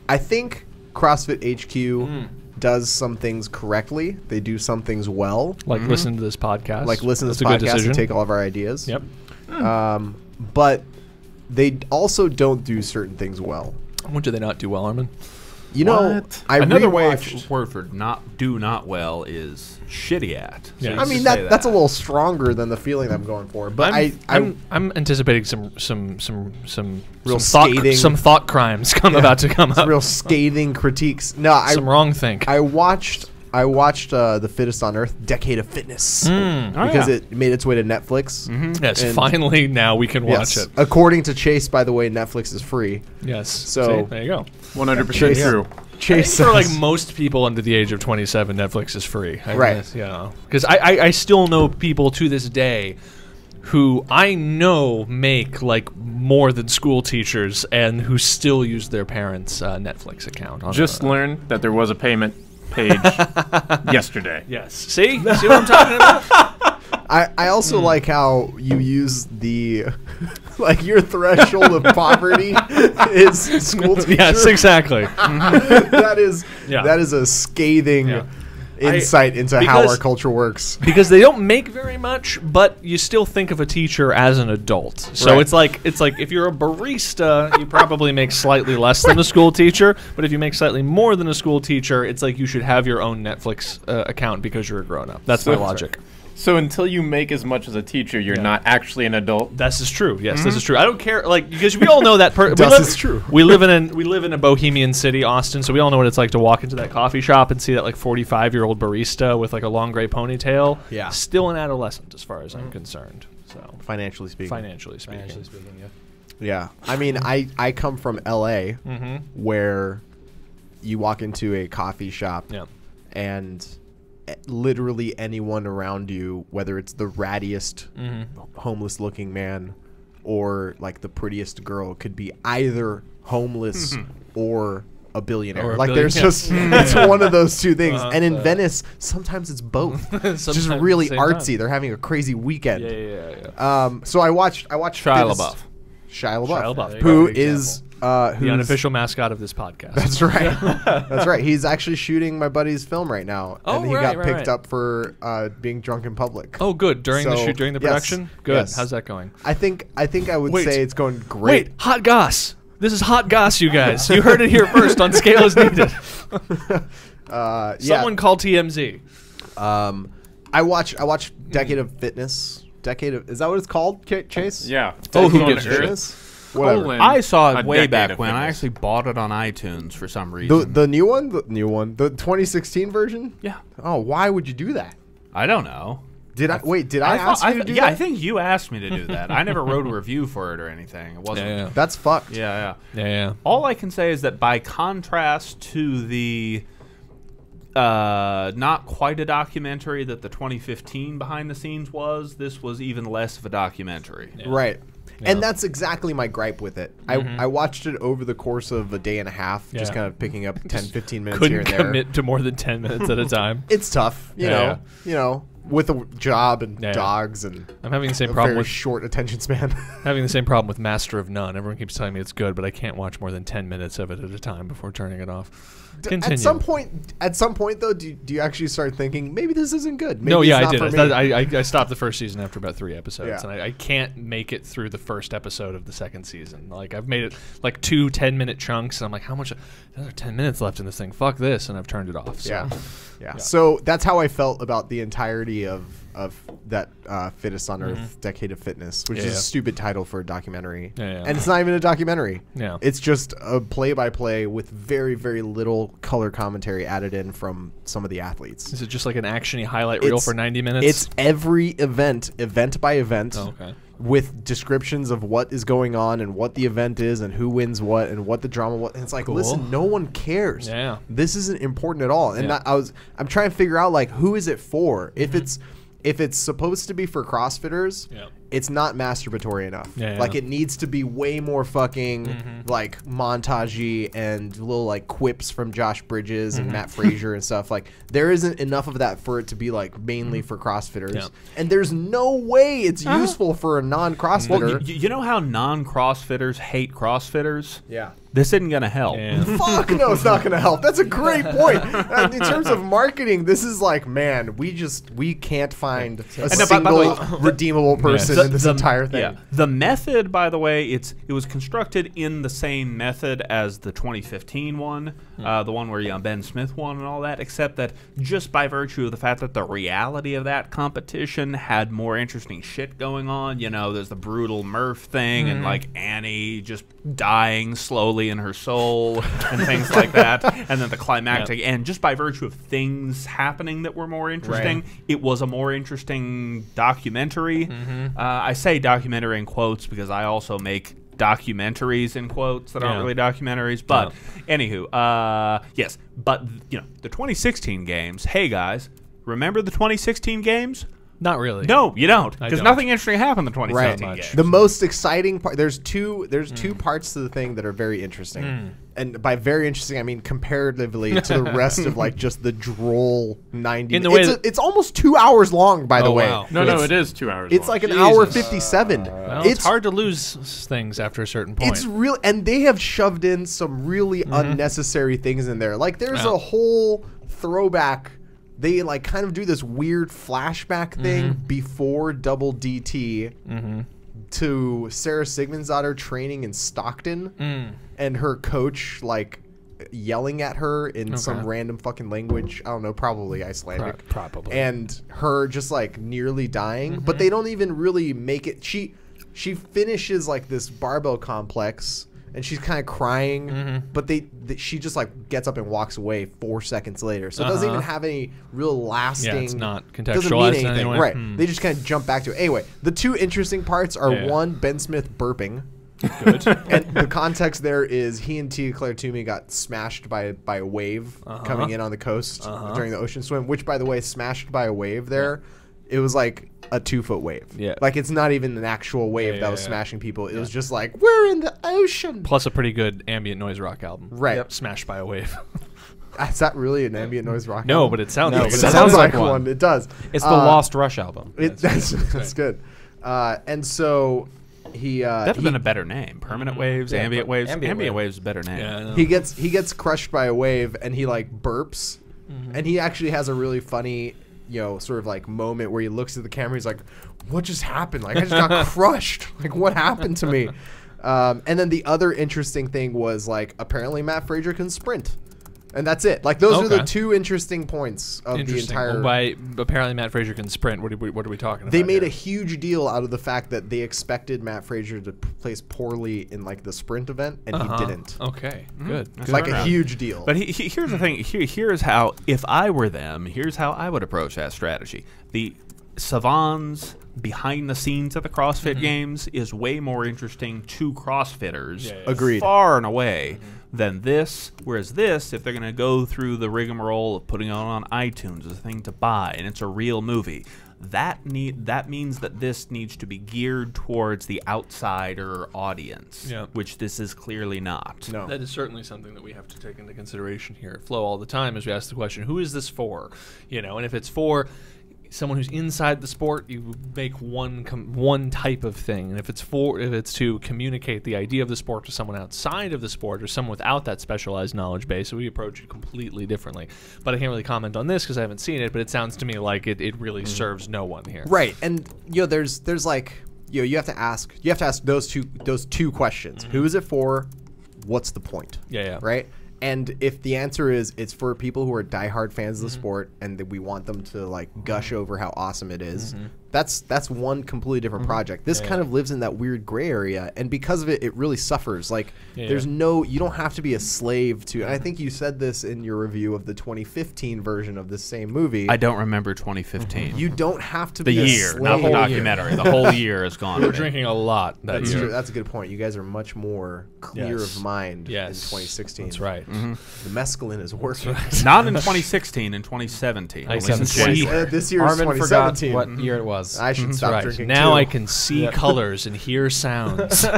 I think CrossFit HQ does some things correctly. They do some things well. Like listen to this podcast. Like listen to this podcast and take all of our ideas. Yep. But they also don't do certain things well. What do they not do well, Armin? You know, another word for not well is shitty at. Yeah. I mean that's a little stronger than the feeling I'm going for. But I'm anticipating some real scathing, some thought crimes about to come up. Real scathing critiques. No, some wrong think. I watched the Fittest on Earth, Decade of Fitness, because it made its way to Netflix. Yes, finally now we can watch it. According to Chase, by the way, Netflix is free. Yes. So there you go. 100% true. Chase for like most people under the age of 27, Netflix is free. Right. Because I still know people to this day who I know make like more than school teachers and who still use their parents' Netflix account. Just learned that there was a payment page yesterday. Yes. See what I'm talking about? I also like how you use the like your threshold of poverty is school teacher. Yes, exactly. that is a scathing insight into how our culture works. Because they don't make very much, but you still think of a teacher as an adult. So it's like if you're a barista, you probably make slightly less than a school teacher, but if you make slightly more than a school teacher, it's like you should have your own Netflix account because you're a grown up. That's my logic. So until you make as much as a teacher, you're not actually an adult. This is true. Yes, this is true. I don't care, like, because we all know that. This is true. We live in a bohemian city, Austin. So we all know what it's like to walk into that coffee shop and see that like 45-year-old barista with like a long gray ponytail. Yeah, still an adolescent as far as I'm concerned. So financially speaking. Yeah. I mean, I come from L.A. Where you walk into a coffee shop and literally anyone around you, whether it's the rattiest homeless looking man or like the prettiest girl, could be either homeless or a billionaire. There's just it's one of those two things. And in Venice, sometimes it's both. It's just really artsy. They're having a crazy weekend. So I watched Shia LaBeouf. Shia LaBeouf, who is the unofficial mascot of this podcast. That's right. That's right. He's actually shooting my buddy's film right now, and he got picked up for being drunk in public. Oh, good. During the shoot, during the production. Yes, good. Yes. How's that going? I think I would say it's going great. Wait, hot goss. This is hot goss, you guys. You heard it here first on Scale as Needed. Someone call TMZ. I watched Decade of Fitness. Is that what it's called, Chase? Yeah. Who gives a shit? Whatever. I saw it way back when. I actually bought it on iTunes for some reason. The new one? The 2016 version? Yeah. Oh, why would you do that? I don't know. Did I ask you to do that? Yeah, I think you asked me to do that. I never wrote a review for it or anything. It wasn't. Yeah. That's fucked. Yeah. All I can say is that by contrast to the not quite a documentary that the 2015 behind the scenes was, this was even less of a documentary. Yeah. Right. Yeah. And that's exactly my gripe with it. I watched it over the course of a day and a half, just kind of picking up 10, 15 minutes here and there. Couldn't commit to more than 10 minutes at a time. It's tough, you know, with a job and dogs and I'm having the same problem with short attention span. Having the same problem with Master of None. Everyone keeps telling me it's good, but I can't watch more than 10 minutes of it at a time before turning it off. Continue. At some point though, do you actually start thinking maybe this isn't good? Maybe no, yeah, it's I not did. for me. I stopped the first season after about 3 episodes, and I can't make it through the first episode of the second season. Like I've made it like 2 10-minute chunks, and I'm like, how much? Another 10 minutes left in this thing. Fuck this, and I've turned it off. So. Yeah. So that's how I felt about the entirety of that Fittest on Earth Decade of Fitness, which is a stupid title for a documentary. And it's not even a documentary. Yeah. It's just a play-by-play with very, very little color commentary added in from some of the athletes. Is it just like an action-y highlight reel for 90 minutes? It's every event by event. Oh, okay. With descriptions of what is going on and what the event is and who wins what and what the drama was. And it's like, listen, no one cares. Yeah. This isn't important at all. And I'm trying to figure out like who is it for? If it's supposed to be for CrossFitters, it's not masturbatory enough. Like it needs to be way more fucking like montagey and little like quips from Josh Bridges and Matt Frazier and stuff. Like there isn't enough of that for it to be like mainly for CrossFitters. And there's no way it's useful for a non-CrossFitter. Well, you know how non-CrossFitters hate CrossFitters? Yeah. this isn't going to help. Yeah. Fuck no, it's not going to help. That's a great point. In terms of marketing, this is like, man, we can't find a single redeemable person in this entire thing. Yeah. The method, by the way, it was constructed in the same method as the 2015 one, the one where Ben Smith won and all that, except that just by virtue of the fact that the reality of that competition had more interesting shit going on. You know, there's the brutal Murph thing and like Annie just dying slowly in her soul and things like that, and then the climactic and just by virtue of things happening that were more interesting, it was a more interesting documentary. I say documentary in quotes because I also make documentaries in quotes that aren't really documentaries, but anywho, yes, but you know, the 2016 games, hey guys, remember the 2016 games? Not really. No, you don't, because nothing interesting happened in the 2016 games. The most exciting part, there's two parts to the thing that are very interesting. And by very interesting, I mean comparatively to the rest of like just the droll 90 minutes. It's almost 2 hours long, by the way. Wow. No, it is 2 hours It's long. like an hour 57. Well, it's hard to lose things after a certain point. It's real, and they have shoved in some really unnecessary things in there. Like there's a whole throwback. They like kind of do this weird flashback thing before Double DT to Sarah Sigmundsdottir training in Stockton, and her coach like yelling at her in some random fucking language. I don't know, probably Icelandic. Probably. And her just like nearly dying, but they don't even really make it. She finishes like this barbell complex. And she's kind of crying, but she just like gets up and walks away 4 seconds later. So it doesn't even have any real lasting. Yeah, it's not contextualized. Doesn't mean anything, anyway. right? They just kind of jump back to it. Anyway, the two interesting parts are one, Ben Smith burping. Good. And the context there is he and Tia Claire Toomey got smashed by a wave coming in on the coast during the ocean swim. Which, by the way, smashed by a wave there. It was like a 2-foot wave. Yeah. Like it's not even an actual wave that was smashing people. It was just like, we're in the ocean. Plus a pretty good ambient noise rock album. Right. Yep. Smashed by a wave. Is that really an ambient noise rock album? No, but it sounds like it sounds like one. It does. It's the Lost Rush album. That's good. And so he that'd have been a better name. Permanent waves, ambient waves. Ambient waves is a better name. Yeah, he gets crushed by a wave and he like burps. And he actually has a really funny sort of like moment where he looks at the camera. He's like, what just happened? Like I just got crushed. Like what happened to me? And then the other interesting thing was like apparently Matt Frazier can sprint. And that's it. Like those are the two interesting points of the entire. Well, by apparently Matt Frazier can sprint. What are we talking about? They made a huge deal out of the fact that they expected Matt Frazier to place poorly in like the sprint event, and he didn't. Okay, good. It's like a huge deal. But here's the thing. Here's how, if I were them, here's how I would approach that strategy. The Savans behind the scenes at the CrossFit Games is way more interesting to CrossFitters. Agreed. Far and away. Than this, whereas this, if they're going to go through the rigmarole of putting it on iTunes as a thing to buy, and it's a real movie, that means that this needs to be geared towards the outsider audience, which this is clearly not. No. That is certainly something that we have to take into consideration here at Flow all the time as we ask the question, who is this for? And if it's for someone who's inside the sport, you make one type of thing, and if it's to communicate the idea of the sport to someone outside of the sport or someone without that specialized knowledge base, so we approach it completely differently. But I can't really comment on this because I haven't seen it, but it sounds to me like it really serves no one here. Right, and there's like you have to ask those two questions: who is it for? What's the point? Yeah. Right. And if the answer is it's for people who are diehard fans of the sport and that we want them to like gush over how awesome it is, that's one completely different project. This kind of lives in that weird gray area, and because of it, it really suffers. Like you don't have to be a slave to. And I think you said this in your review of the 2015 version of this same movie. I don't remember 2015. You don't have to be a year, slave. not the documentary. The whole year is gone. We're drinking a lot that year. True. That's a good point. You guys are much more clear of mind in 2016. That's right. The mescaline is working. Not in 2016, in 2017. This year is Armin 2017. forgot what year it was. I should stop drinking now too. I can see colors and hear sounds. So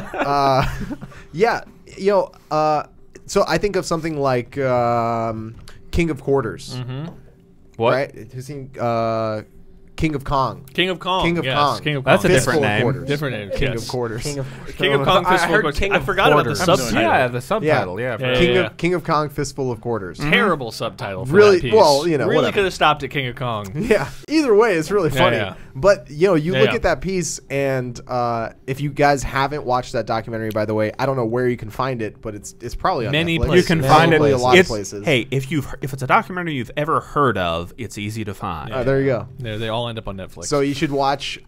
I think of something like King of Quarters. What? Right? Who's seen King of Kong. King of Kong. King of yes, Kong. King of Kong. That's a Fistful different of name. Quarters. Different name. King yes. of Quarters. King of King of Kong. Fistful of Quarters. King I of forgot about the Quarters. subtitle. Yeah, the subtitle. Yeah, King of Kong, Fistful of Quarters. Terrible subtitle. For Really? that piece. Well, you know, really whatever. could have stopped at King of Kong. Yeah. Either way, it's really funny. yeah. But you know, you Yeah, look yeah. at that piece, and if you guys haven't watched that documentary, by the way, I don't know where you can find it, but it's probably on Many Netflix. places. You can Probably find it a lot of It's- places. Hey, if it's a documentary you've ever heard of, it's easy to find. There you go. They all end up on Netflix. So you should watch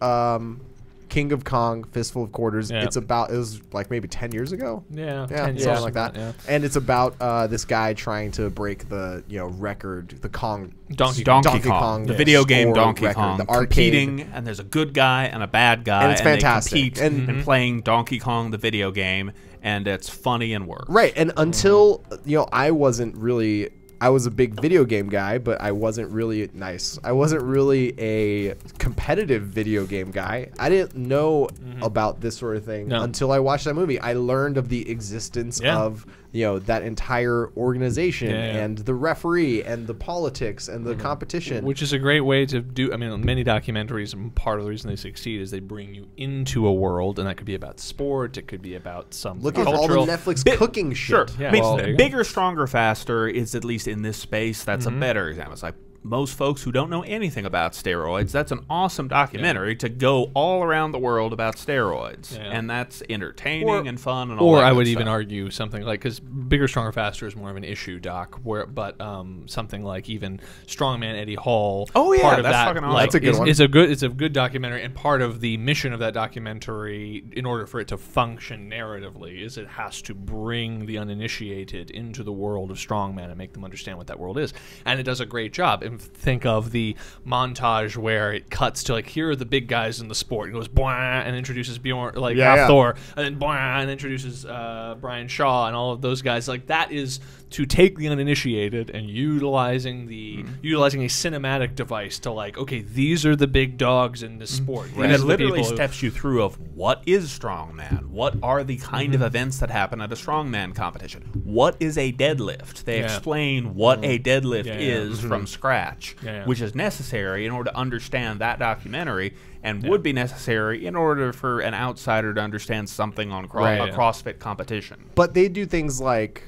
King of Kong, Fistful of Quarters. Yeah. It was like maybe 10 years ago. yeah, 10 years, something like that. Yeah. And it's about this guy trying to break the record, the Kong Donkey Donkey Kong, the yeah, video game score Donkey record, Kong, the arcade. competing, and there's a good guy and a bad guy, And it's fantastic. they compete And- in playing Donkey Kong, the video game, and it's funny and works. Right, and until I was a big video game guy, but I wasn't really I wasn't really a competitive video game guy. I didn't know about this sort of thing until I watched that movie. I learned of the existence of that entire organization and the referee and the politics and the competition. Which is a great way to do. I mean, many documentaries, and part of the reason they succeed is they bring you into a world, and that could be about sport. It could be about some Look at all cultural. the Netflix cooking shit. Sure. Yeah, I mean, well, there you go. Bigger, Stronger, Faster is, at least in this space, that's a better example. It's like most folks who don't know anything about steroids, that's an awesome documentary to go all around the world about steroids. And that's entertaining and fun and all Or that I good would stuff. even argue something like, because Bigger, Stronger, Faster is more of an issue doc, but something like even Strongman Eddie Hall. Oh, yeah, part of that's that, fucking awesome. like, That's a good one. It's a good documentary, and part of the mission of that documentary, in order for it to function narratively, is it has to bring the uninitiated into the world of Strongman and make them understand what that world is, and it does a great job. And think of the montage where it cuts to like, here are the big guys in the sport, and goes blah, and introduces Bjorn, like Thor, and then blah, and introduces Brian Shaw and all of those guys. Like, that is to take the uninitiated and utilizing a cinematic device to, like, okay, these are the big dogs in this sport. And it literally steps you through of what is strongman, what are the kind of events that happen at a strongman competition, what is a deadlift. They explain what a deadlift is from scratch, which is necessary in order to understand that documentary, and would be necessary in order for an outsider to understand something on a CrossFit competition. But they do things like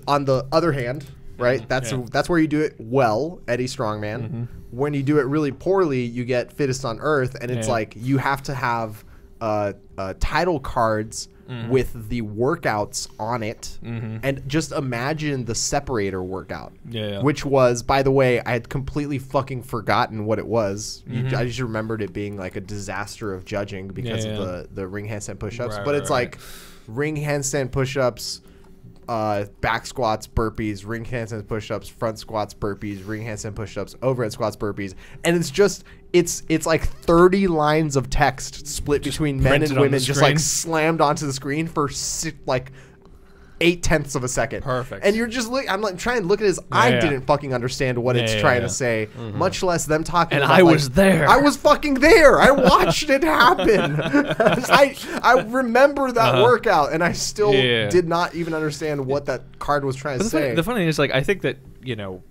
on the other hand, right? That's where you do it well, Eddie Strongman. When you do it really poorly, you get Fittest on Earth, and it's like you have to have title cards with the workouts on it, and just imagine the separator workout, which was, by the way, I had completely fucking forgotten what it was. I just remembered it being like a disaster of judging because of the ring handstand push-ups. But it's like ring handstand push-ups, back squats, burpees, ring handstand push-ups, front squats, burpees, ring handstand push-ups, overhead squats, burpees, and it's just it's like 30 lines of text split between men and women, just like slammed onto the screen for like 0.8 of a second. Perfect. And you're just I'm like trying to look at his. I didn't fucking understand what it's trying to say, much less them talking. And about, I was there. I was fucking there. I watched it happen. I remember that workout, and I still did not even understand what that card was trying to say. The funny thing is, like, I think that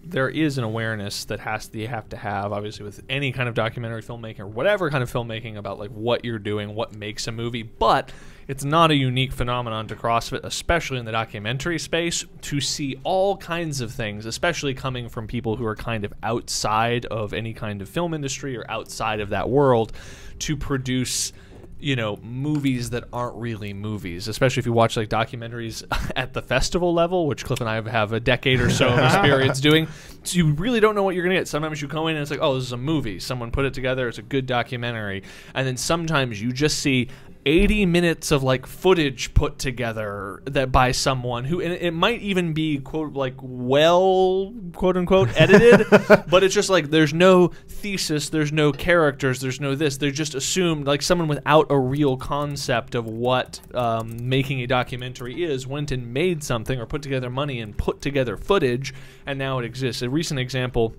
there is an awareness that you have to have, obviously, with any kind of documentary filmmaking or whatever kind of filmmaking, about like what you're doing, what makes a movie. But it's not a unique phenomenon to CrossFit, especially in the documentary space, to see all kinds of things, especially coming from people who are kind of outside of any kind of film industry or outside of that world, to produce movies that aren't really movies, especially if you watch like documentaries at the festival level, which Cliff and I have a decade or so of experience doing. So you really don't know what you're going to get. Sometimes you go in and it's like, oh, this is a movie. Someone put it together. It's a good documentary. And then sometimes you just see 80 minutes of like footage put together that by someone who, and it might even be quote unquote edited, but it's just like there's no thesis, there's no characters, there's no this. They're just assumed, like someone without a real concept of what making a documentary is went and made something or put together money and put together footage, and now it exists. A recent example,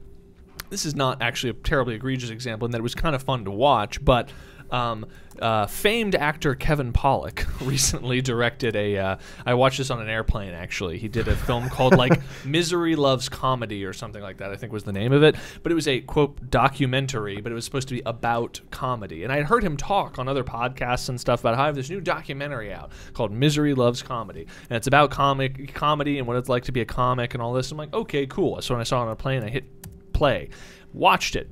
this is not actually a terribly egregious example in that it was kind of fun to watch, but Famed actor Kevin Pollak recently directed I watched this on an airplane, actually. He did a film called, like, Misery Loves Comedy or something like that, I think was the name of it. But it was a, quote, documentary, but it was supposed to be about comedy. And I had heard him talk on other podcasts and stuff about how I have this new documentary out called Misery Loves Comedy. And it's about comedy and what it's like to be a comic and all this. I'm like, okay, cool. So when I saw it on a plane, I hit play, watched it.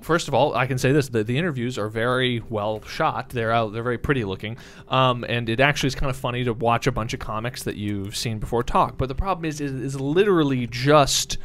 First of all, I can say this: the interviews are very well shot. They're very pretty looking, and it actually is kind of funny to watch a bunch of comics that you've seen before talk. But the problem is literally just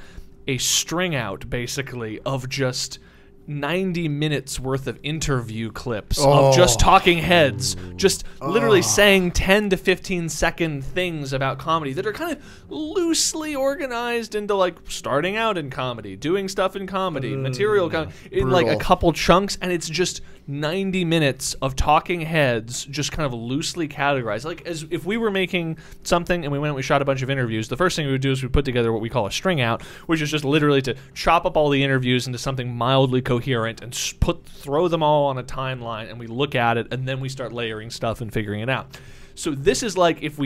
a string out, basically, of just 90 minutes worth of interview clips of just talking heads, just literally saying 10 to 15 second things about comedy that are kind of loosely organized into, like, starting out in comedy, doing stuff in comedy, material in like a couple chunks, and it's just 90 minutes of talking heads just kind of loosely categorized. Like, as if we were making something and we went and we shot a bunch of interviews, the first thing we would do is we put together what we call a string out, which is just literally to chop up all the interviews into something mildly coherent and throw them all on a timeline, and we look at it, and then we start layering stuff and figuring it out. So this is like if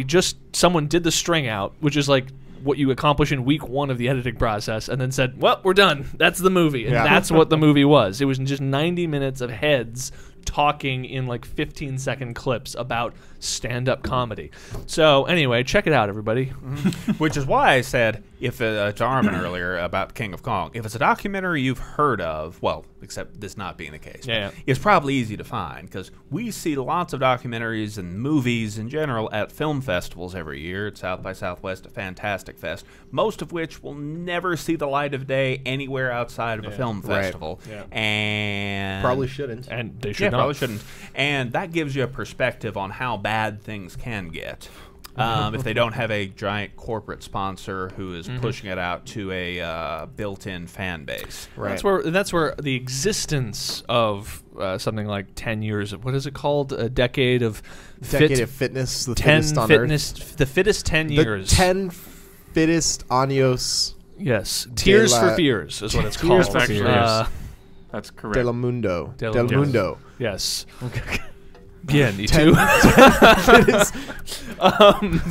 someone did the string out, which is like what you accomplish in week 1 of the editing process, and then said, well, we're done. That's the movie. And that's what the movie was. It was just 90 minutes of heads talking in like 15-second clips about stand-up comedy. So anyway, check it out, everybody. Which is why I said, if to Armin earlier about King of Kong, if it's a documentary you've heard of, well, except this not being the case, it's probably easy to find, because we see lots of documentaries and movies in general at film festivals every year. At South by Southwest, a fantastic fest, most of which will never see the light of day anywhere outside of a film festival. And probably shouldn't. And they should not. Probably shouldn't. And that gives you a perspective on how bad things can get. If they don't have a giant corporate sponsor who is pushing it out to a built-in fan base. Right. That's where the existence of something like 10 years of, what is it called? A decade of fitness, the fittest on earth. The fittest 10 years. 10 fittest años. Yes. Tears for Fears is what it's called. Tears for Fears. That's correct. Del Mundo. Del Mundo. Yes. Bien, you too.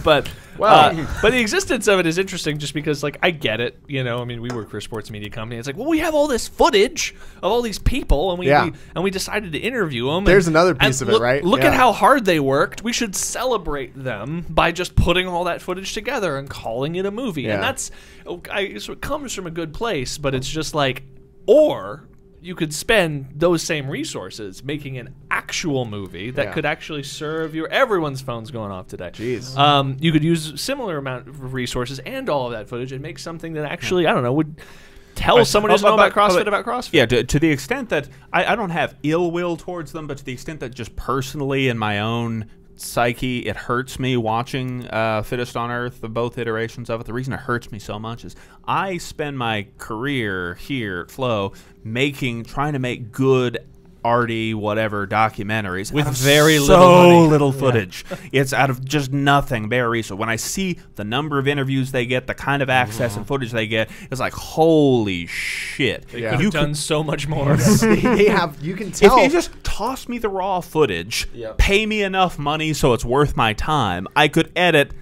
But the existence of it is interesting just because, like, I get it. You know, I mean, we work for a sports media company. It's like, well, we have all this footage of all these people, and we decided to interview them. There's another piece of it, right? Look at how hard they worked. We should celebrate them by just putting all that footage together and calling it a movie. And that's, so it comes from a good place, but it's just like, or you could spend those same resources making an actual movie that could actually serve everyone's phone's going off today. Jeez. You could use a similar amount of resources and all of that footage and make something that actually, I don't know, would tell someone who doesn't know about CrossFit about CrossFit. Yeah, to the extent that I don't have ill will towards them, but to the extent that just personally in my own psyche, it hurts me watching Fittest on Earth, both iterations of it. The reason it hurts me so much is I spend my career here at Flo trying to make good, arty, whatever documentaries with very little footage. It's out of just nothing, bare resource. When I see the number of interviews they get, the kind of access and footage they get, it's like, holy shit! They could have done so much more. You can tell. If you just toss me the raw footage, pay me enough money so it's worth my time, I could edit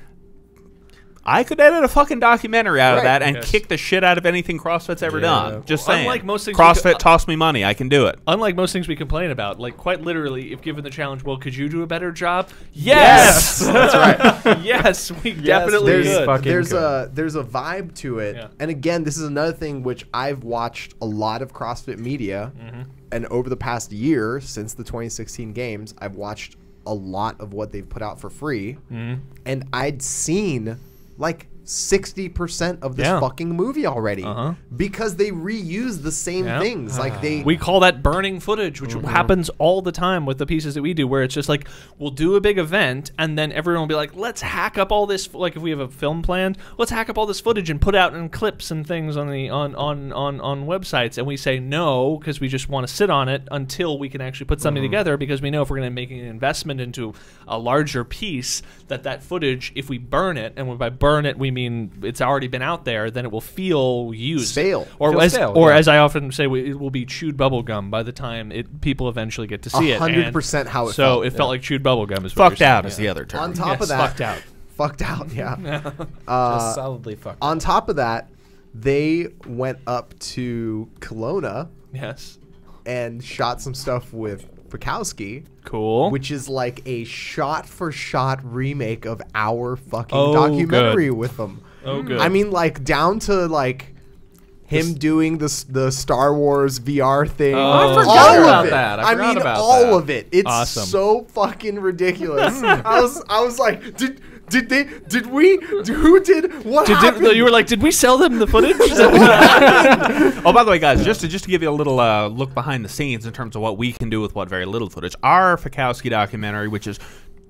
a fucking documentary out of that and kick the shit out of anything CrossFit's ever done. Just saying. Unlike most things CrossFit, toss me money. I can do it. Unlike most things we complain about, like, quite literally, if given the challenge, well, could you do a better job? Yes! That's right. Yes, we definitely could. There's a vibe to it. Yeah. And again, this is another thing which I've watched a lot of CrossFit Media, and over the past year, since the 2016 games, I've watched a lot of what they've put out for free, and I'd seen like 60% of this fucking movie already because they reuse the same things. Like we call that burning footage, which happens all the time with the pieces that we do, where it's just like we'll do a big event and then everyone will be like, let's hack up all this. Like if we have a film planned, let's hack up all this footage and put out in clips and things on the on websites. And we say no because we just want to sit on it until we can actually put something together, because we know if we're going to make an investment into a larger piece, that footage, if we burn it, and by burn it we mean mean, it's already been out there, then it will feel used. Stale. Or as I often say, it will be chewed bubble gum by the time people eventually get to see it. 100% how it felt. So it felt like chewed bubble gum. Is fucked out is the other term. On top of that, fucked out, yeah. Just solidly fucked on out. top of that, they went up to Kelowna. Yes. And shot some stuff with Bukowski. Cool. Which is like a shot-for-shot remake of our fucking documentary with them. Oh, good. I mean, like, down to, like, him doing the Star Wars VR thing. I forgot all about of it. that. I mean, all of it. It's awesome. so fucking ridiculous. I was like, who did what happened? You were like, did we sell them the footage? Oh, by the way, guys, just to give you a little look behind the scenes in terms of what we can do with what very little footage, our Fikowski documentary, which is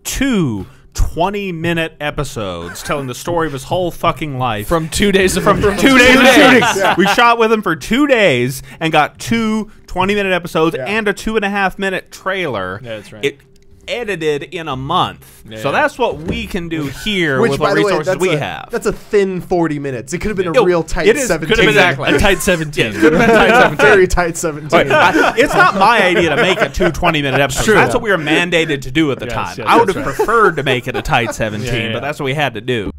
2 20-minute episodes telling the story of his whole fucking life from 2 days of from 2 days of shooting. Yeah. We shot with him for 2 days and got 2 20-minute episodes and a 2.5-minute trailer. Yeah, that's right. It edited in a month. Yeah. So that's what we can do here with what resources we have. That's a thin 40 minutes. It could have been a real tight 17. Could have been a tight 17. Could have been a tight 17. Very tight 17. It's not my idea to make a 2 20-minute episodes. That's what we were mandated to do at the time. I would have preferred to make it a tight 17, but that's what we had to do.